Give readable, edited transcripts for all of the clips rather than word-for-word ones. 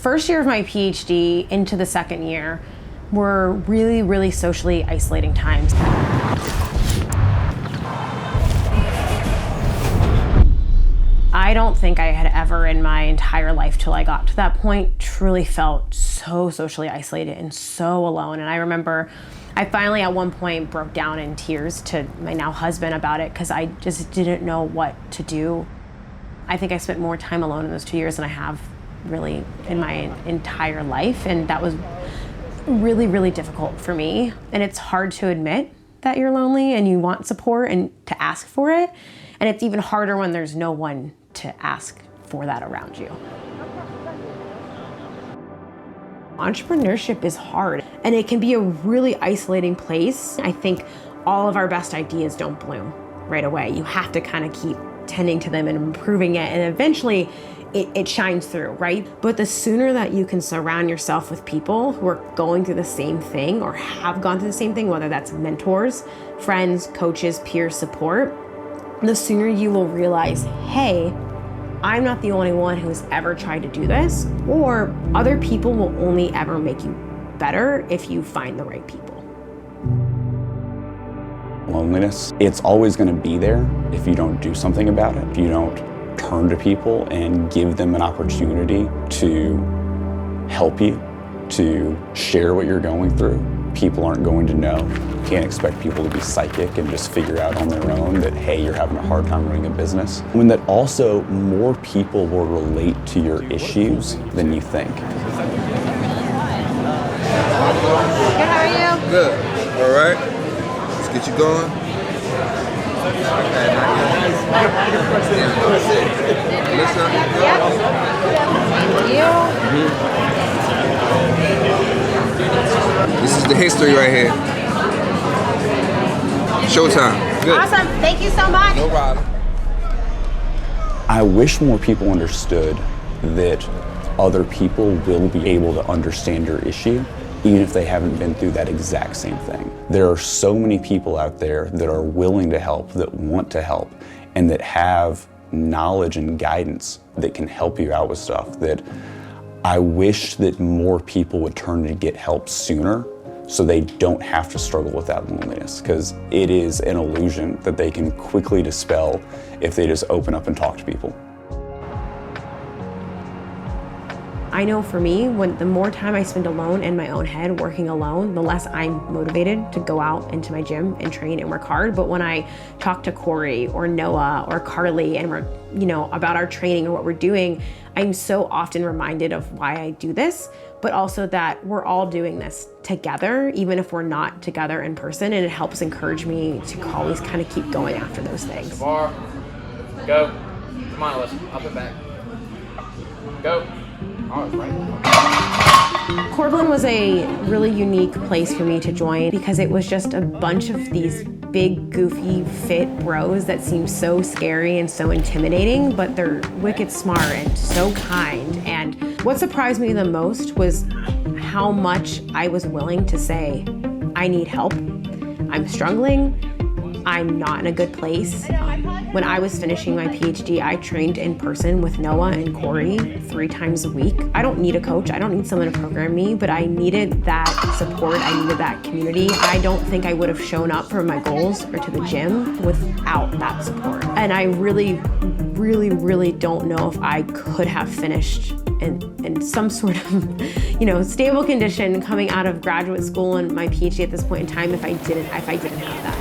first year of my PhD into the second year were really, really socially isolating times. I don't think I had ever in my entire life till I got to that point truly felt so socially isolated and so alone. And I remember I finally at one point broke down in tears to my now husband about it because I just didn't know what to do. I think I spent more time alone in those 2 years than I have really in my entire life. And that was really, really difficult for me. And it's hard to admit that you're lonely and you want support and to ask for it. And it's even harder when there's no one to ask for that around you. Entrepreneurship is hard and it can be a really isolating place. I think all of our best ideas don't bloom right away. You have to kind of keep tending to them and improving it, and eventually it shines through, right? But the sooner that you can surround yourself with people who are going through the same thing or have gone through the same thing, whether that's mentors, friends, coaches, peer support, the sooner you will realize, hey, I'm not the only one who's ever tried to do this, or other people will only ever make you better if you find the right people. Loneliness, it's always going to be there if you don't do something about it. If you don't turn to people and give them an opportunity to help you, to share what you're going through. People aren't going to know. You can't expect people to be psychic and just figure out on their own that, hey, you're having a hard time running a business. When that also more people will relate to your issues than you think. Good, how are you? Good, all right. Let's get you going. This is the history right here. Showtime. Good. Awesome, thank you so much. No problem. I wish more people understood that other people will be able to understand your issue, even if they haven't been through that exact same thing. There are so many people out there that are willing to help, that want to help, and that have knowledge and guidance that can help you out with stuff that I wish that more people would turn to get help sooner so they don't have to struggle with that loneliness, because it is an illusion that they can quickly dispel if they just open up and talk to people. I know for me, the more time I spend alone in my own head working alone, the less I'm motivated to go out into my gym and train and work hard. But when I talk to Corey or Noah or Carly and we're, about our training or what we're doing, I'm so often reminded of why I do this, but also that we're all doing this together, even if we're not together in person, and it helps encourage me to always kind of keep going after those things. Bar, go. Come on, Lyss, up and back. Go. Corbin was a really unique place for me to join because it was just a bunch of these big, goofy, fit bros that seem so scary and so intimidating, but they're wicked smart and so kind. And what surprised me the most was how much I was willing to say, I need help, I'm struggling, I'm not in a good place. When I was finishing my PhD, I trained in person with Noah and Corey 3 times a week. I don't need a coach, I don't need someone to program me, but I needed that support, I needed that community. I don't think I would have shown up for my goals or to the gym without that support. And I really, really, really don't know if I could have finished in some sort of, stable condition coming out of graduate school and my PhD at this point in time if I didn't have that.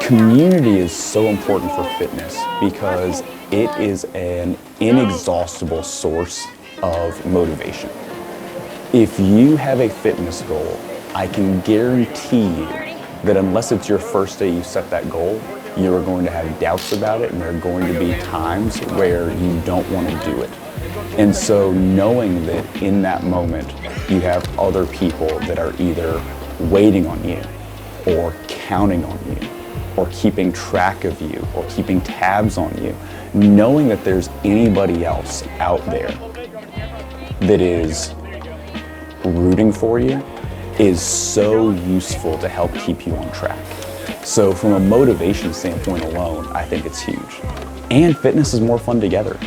Community is so important for fitness because it is an inexhaustible source of motivation. If you have a fitness goal, I can guarantee you that unless it's your first day you set that goal, you are going to have doubts about it, and there are going to be times where you don't want to do it. And so knowing that in that moment you have other people that are either waiting on you or counting on you or keeping track of you or keeping tabs on you, knowing that there's anybody else out there that is rooting for you is so useful to help keep you on track. So from a motivation standpoint alone, I think it's huge. And fitness is more fun together.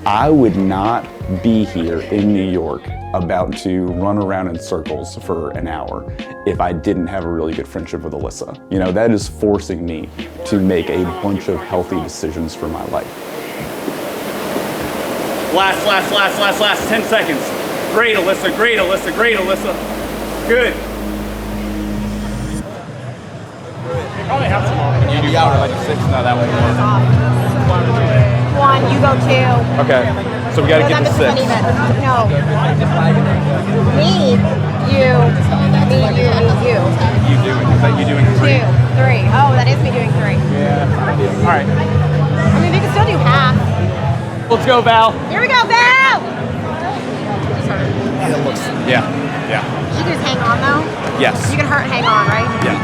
I would not be here in New York about to run around in circles for an hour if I didn't have a really good friendship with Alyssa. You know, that is forcing me to make a bunch of healthy decisions for my life. Last, 10 seconds. Great, Alyssa, great, Alyssa, great, Alyssa. Good. You probably have some more. You do like 6, no, that way. 1, you go 2. Okay, so we gotta get to 6. No. Me, you. You doing, is that you doing 3? 2, 3. Oh, that is me doing 3. Yeah. All right. I mean, we can still do half. Let's go, Val. Here we go, Val! Yeah. She can just hang on, though? Yes. You can hang on, right? Yeah.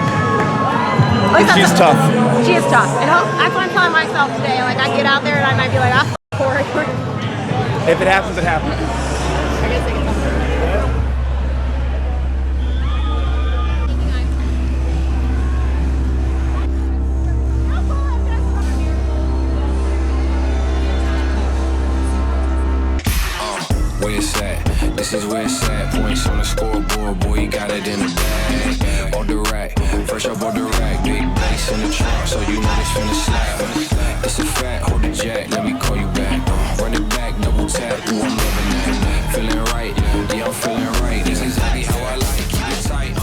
She's tough. She is tough. And that's what I'm telling myself today. Like, I get out there and I might be like, ah, Corey. If it happens, it happens. I guess I can. Where it's at, this is where it's at. Points on the scoreboard, boy, you got it in the bag. Bought the rack, first I bought the rack. Big bass in the trunk, so you know this finna slap. It's a fact, hold the jack, let me call you back. Run it back, double tap, ooh, I'm loving that. Feeling right, yeah, I'm feeling right. This is exactly how I like, keep it tight,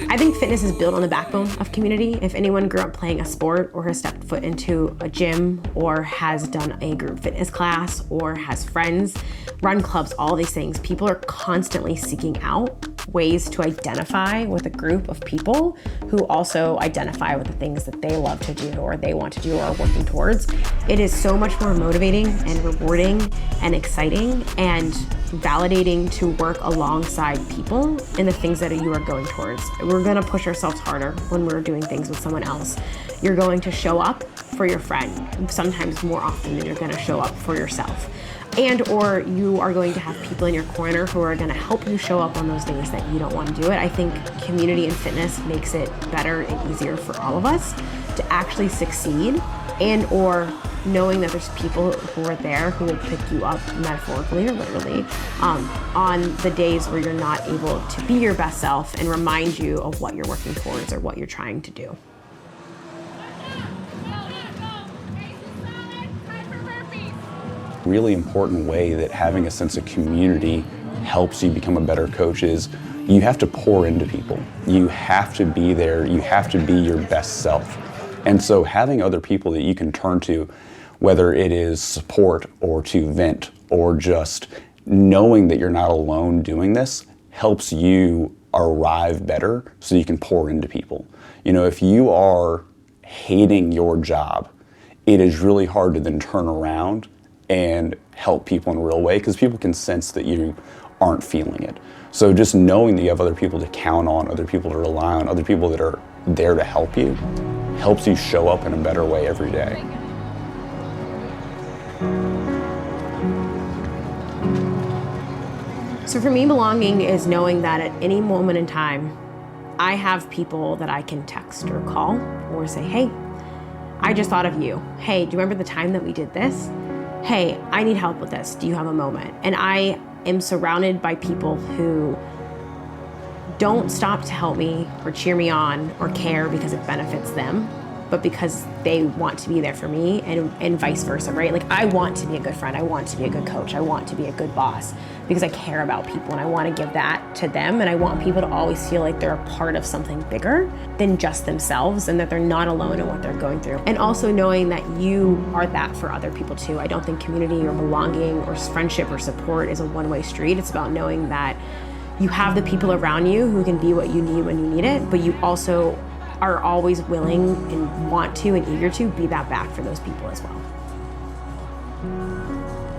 I think fitness is built on the backbone of community. If anyone grew up playing a sport or has stepped foot into a gym or has done a group fitness class or has friends, run clubs, all these things, people are constantly seeking out ways to identify with a group of people who also identify with the things that they love to do or they want to do or are working towards. It is so much more motivating and rewarding and exciting and validating to work alongside people in the things that you are going towards. We're gonna push ourselves harder when we're doing things with someone else. You're going to show up for your friend, sometimes more often than you're gonna show up for yourself. And or you are going to have people in your corner who are gonna help you show up on those days that you don't wanna do it. I think community and fitness makes it better and easier for all of us to actually succeed, and or knowing that there's people who are there who will pick you up metaphorically or literally on the days where you're not able to be your best self and remind you of what you're working towards or what you're trying to do. Really important way that having a sense of community helps you become a better coach is you have to pour into people. You have to be there. You have to be your best self. And so having other people that you can turn to, whether it is support or to vent or just knowing that you're not alone doing this, helps you arrive better so you can pour into people. You know, if you are hating your job, it is really hard to then turn around and help people in a real way because people can sense that you aren't feeling it. So just knowing that you have other people to count on, other people to rely on, other people that are there to help you, helps you show up in a better way every day. So for me, belonging is knowing that at any moment in time, I have people that I can text or call or say, hey, I just thought of you. Hey, do you remember the time that we did this? Hey, I need help with this. Do you have a moment? And I am surrounded by people who don't stop to help me or cheer me on or care because it benefits them, but because they want to be there for me and vice versa, right? Like I want to be a good friend. I want to be a good coach. I want to be a good boss because I care about people and I want to give that to them. And I want people to always feel like they're a part of something bigger than just themselves and that they're not alone in what they're going through. And also knowing that you are that for other people too. I don't think community or belonging or friendship or support is a one-way street. It's about knowing that you have the people around you who can be what you need when you need it, but you also are always willing and want to and eager to be that back for those people as well.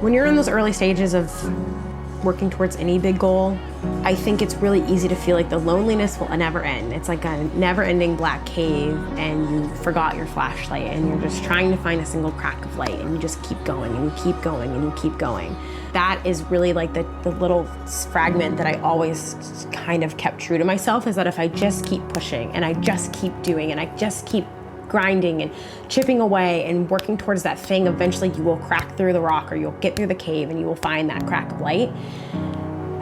When you're in those early stages of working towards any big goal, I think it's really easy to feel like the loneliness will never end. It's like a never-ending black cave and you forgot your flashlight and you're just trying to find a single crack of light and you just keep going and you keep going and you keep going. That is really like the little fragment that I always kind of kept true to myself, is that if I just keep pushing and I just keep doing and I just keep grinding and chipping away and working towards that thing, eventually you will crack through the rock, or you'll get through the cave and you will find that crack of light,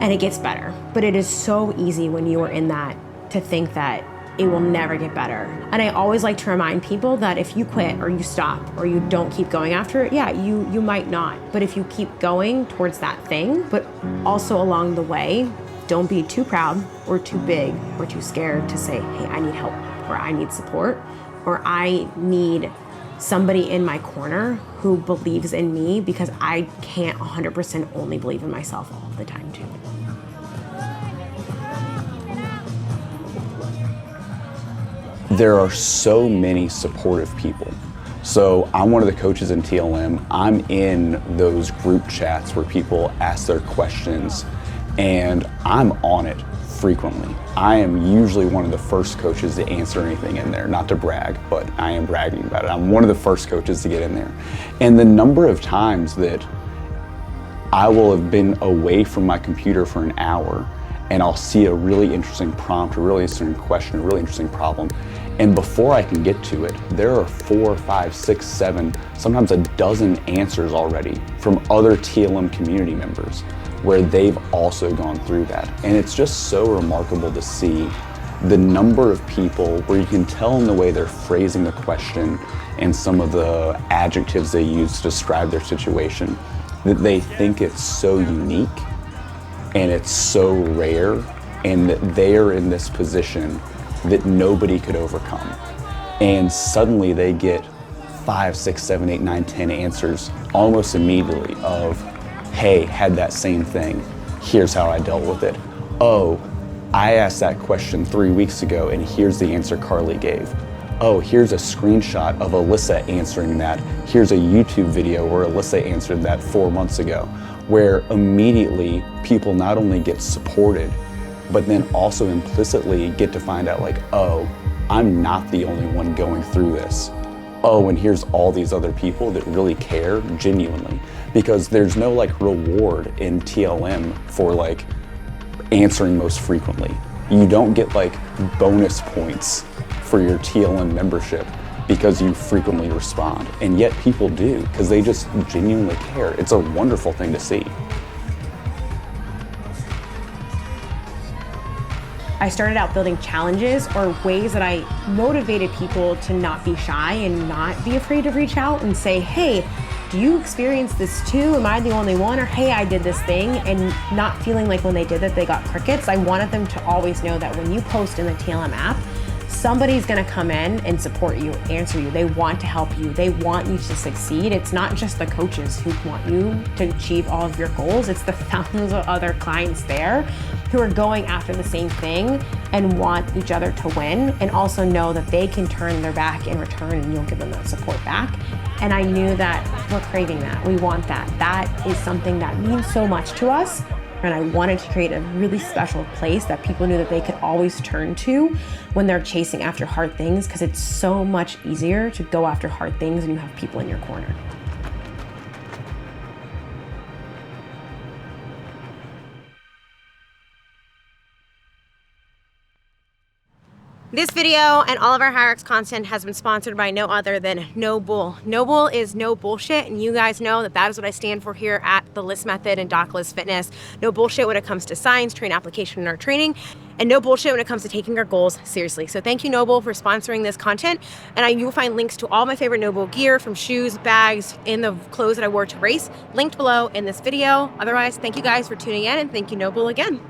and it gets better. But it is so easy when you are in that to think that it will never get better. And I always like to remind people that if you quit or you stop or you don't keep going after it, yeah, you might not. But if you keep going towards that thing, but also along the way, don't be too proud or too big or too scared to say, hey, I need help, or I need support, or I need somebody in my corner who believes in me, because I can't 100% only believe in myself all the time too. There are so many supportive people. So I'm one of the coaches in TLM. I'm in those group chats where people ask their questions, and I'm on it frequently. I am usually one of the first coaches to answer anything in there, not to brag, but I am bragging about it. I'm one of the first coaches to get in there. And the number of times that I will have been away from my computer for an hour and I'll see a really interesting prompt, a really interesting question, a really interesting problem. And before I can get to it, there are 4, 5, 6, 7, sometimes a dozen answers already from other TLM community members where they've also gone through that. And it's just so remarkable to see the number of people where you can tell in the way they're phrasing the question and some of the adjectives they use to describe their situation, that they think it's so unique and it's so rare, and that they're in this position that nobody could overcome. And suddenly they get 5, 6, 7, 8, 9, 10 answers almost immediately of, hey, had that same thing, here's how I dealt with it. Oh, I asked that question 3 weeks ago and here's the answer Carly gave. Oh, here's a screenshot of Alyssa answering that. Here's a YouTube video where Alyssa answered that 4 months ago, where immediately people not only get supported, but then also implicitly get to find out like, oh, I'm not the only one going through this. Oh, and here's all these other people that really care genuinely. Because there's no like reward in TLM for like answering most frequently. You don't get like bonus points for your TLM membership because you frequently respond. And yet people do, because they just genuinely care. It's a wonderful thing to see. I started out building challenges or ways that I motivated people to not be shy and not be afraid to reach out and say, hey, do you experience this too? Am I the only one? Or hey, I did this thing, and not feeling like when they did it, they got crickets. I wanted them to always know that when you post in the TLM app, somebody's gonna come in and support you, answer you. They want to help you. They want you to succeed. It's not just the coaches who want you to achieve all of your goals. It's the thousands of other clients there who are going after the same thing and want each other to win, and also know that they can turn their back in return and you'll give them that support back. And I knew that we're craving that. We want that. That is something that means so much to us. And I wanted to create a really special place that people knew that they could always turn to when they're chasing after hard things, because it's so much easier to go after hard things and you have people in your corner. This video and all of our Hyrox content has been sponsored by no other than No Bull. No Bull is no bullshit, and you guys know that that is what I stand for here at the Lyss Method and Doc Lyss Fitness. No bullshit when it comes to science, train application in our training, and no bullshit when it comes to taking our goals seriously. So thank you, No Bull, for sponsoring this content. And you will find links to all my favorite No Bull gear, from shoes, bags, and the clothes that I wore to race, linked below in this video. Otherwise, thank you guys for tuning in, and thank you, No Bull, again.